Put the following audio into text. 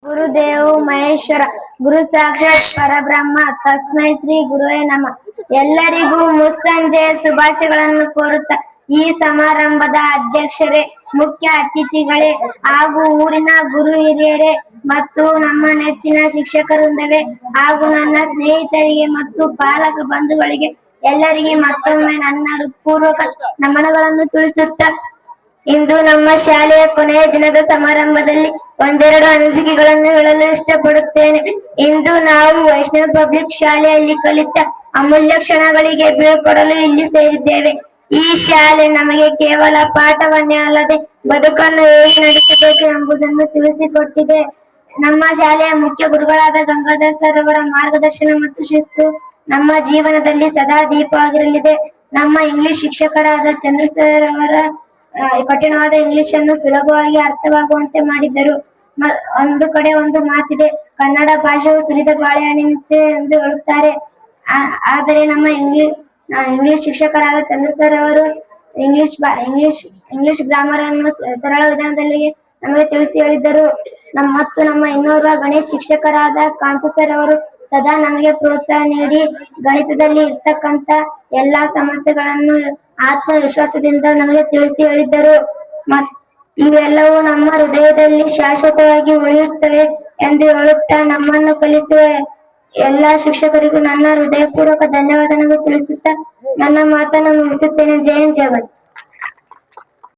ಗುರುದೇವ್ ಮಹೇಶ್ವರ ಗುರು ಸಾಕ್ಷಾತ್ ಪರಬ್ರಹ್ಮ ತಸ್ಮೈ ಶ್ರೀ ಗುರುವೇ ನಮಃ. ಎಲ್ಲರಿಗೂ ಮುಸ್ಸಂಜೆಯ ಶುಭಾಶಯಗಳನ್ನು ಕೋರುತ್ತಾ ಈ ಸಮಾರಂಭದ ಅಧ್ಯಕ್ಷರೇ, ಮುಖ್ಯ ಅತಿಥಿಗಳೇ ಹಾಗೂ ಊರಿನ ಗುರು ಹಿರಿಯರೇ ಮತ್ತು ನಮ್ಮ ನೆಚ್ಚಿನ ಶಿಕ್ಷಕವೃಂದವೇ ಹಾಗೂ ನನ್ನ ಸ್ನೇಹಿತರಿಗೆ ಮತ್ತು ಪಾಲಕ ಬಂಧುಗಳಿಗೆ ಎಲ್ಲರಿಗೆ ಮತ್ತೊಮ್ಮೆ ನನ್ನ ಹೃತ್ಪೂರ್ವಕ ನಮನಗಳನ್ನು ತಿಳಿಸುತ್ತಾ, ಇಂದು ನಮ್ಮ ಶಾಲೆಯ ಕೊನೆಯ ದಿನದ ಸಮಾರಂಭದಲ್ಲಿ ಒಂದೆರಡು ಅನಿಸಿಕೆಗಳನ್ನು ಹೇಳಲು ಇಷ್ಟಪಡುತ್ತೇನೆ. ಇಂದು ನಾವು ವೈಷ್ಣವ ಪಬ್ಲಿಕ್ ಶಾಲೆಯಲ್ಲಿ ಕಲಿತ ಅಮೂಲ್ಯ ಕ್ಷಣಗಳಿಗೆ ಬೀಳ್ಕೊಡಲು ಇಲ್ಲಿ ಸೇರಿದ್ದೇವೆ. ಈ ಶಾಲೆ ನಮಗೆ ಕೇವಲ ಪಾಠವನ್ನೇ ಅಲ್ಲದೆ ಬದುಕನ್ನು ಹೇಗೆ ನಡೆಸಬೇಕು ಎಂಬುದನ್ನು ತಿಳಿಸಿಕೊಟ್ಟಿದೆ. ನಮ್ಮ ಶಾಲೆಯ ಮುಖ್ಯ ಗುರುಗಳಾದ ಗಂಗಾಧರ್ ಸರ್ ಅವರ ಮಾರ್ಗದರ್ಶನ ಮತ್ತು ಶಿಸ್ತು ನಮ್ಮ ಜೀವನದಲ್ಲಿ ಸದಾ ದೀಪವಾಗಿರಲಿದೆ. ನಮ್ಮ ಇಂಗ್ಲಿಷ್ ಶಿಕ್ಷಕರಾದ ಚಂದ್ರ ಸರ್ ಅವರ ಕಠಿಣವಾದ ಇಂಗ್ಲಿಷ್ ಅನ್ನು ಸುಲಭವಾಗಿ ಅರ್ಥವಾಗುವಂತೆ ಮಾಡಿದ್ದರು. ಒಂದು ಕಡೆ ಒಂದು ಮಾತಿದೆ, ಕನ್ನಡ ಭಾಷೆಯು ಸುರಿದ ಬಾಳೆಹಣ್ಣಿನಂತೆ ಎಂದು ಹೇಳುತ್ತಾರೆ. ಆದರೆ ನಮ್ಮ ಇಂಗ್ಲಿಷ್ ಶಿಕ್ಷಕರಾದ ಚಂದ್ರ ಸರ್ ಅವರು ಇಂಗ್ಲಿಷ್ ಗ್ರಾಮರ್ ಅನ್ನು ಸರಳ ವಿಧಾನದಲ್ಲಿ ನಮಗೆ ತಿಳಿಸಿ ಹೇಳಿದ್ದರು. ಮತ್ತು ನಮ್ಮ ಇನ್ನೋರ್ವ ಗಣಿತ ಶಿಕ್ಷಕರಾದ ಕಾಂತ ಸರ್ ಅವರು ಸದಾ ನಮಗೆ ಪ್ರೋತ್ಸಾಹ ನೀಡಿ ಗಣಿತದಲ್ಲಿ ಇರ್ತಕ್ಕಂಥ ಎಲ್ಲಾ ಸಮಸ್ಯೆಗಳನ್ನು ಆತ್ಮವಿಶ್ವಾಸದಿಂದ ನಮಗೆ ತಿಳಿಸಿ ಹೇಳಿದ್ದರು. ಇವೆಲ್ಲವೂ ನಮ್ಮ ಹೃದಯದಲ್ಲಿ ಶಾಶ್ವತವಾಗಿ ಉಳಿಯುತ್ತವೆ ಎಂದು ಹೇಳುತ್ತಾ ನಮ್ಮನ್ನು ಕಲಿಸುವ ಎಲ್ಲಾ ಶಿಕ್ಷಕರಿಗೂ ನನ್ನ ಹೃದಯಪೂರ್ವಕ ಧನ್ಯವಾದಗಳನ್ನು ತಿಳಿಸುತ್ತಾ ನನ್ನ ಮಾತನ್ನು ಮುಗಿಸುತ್ತೇನೆ. ಜೈ ಹಿಂದ್, ಜೈ ಭಾರತ್.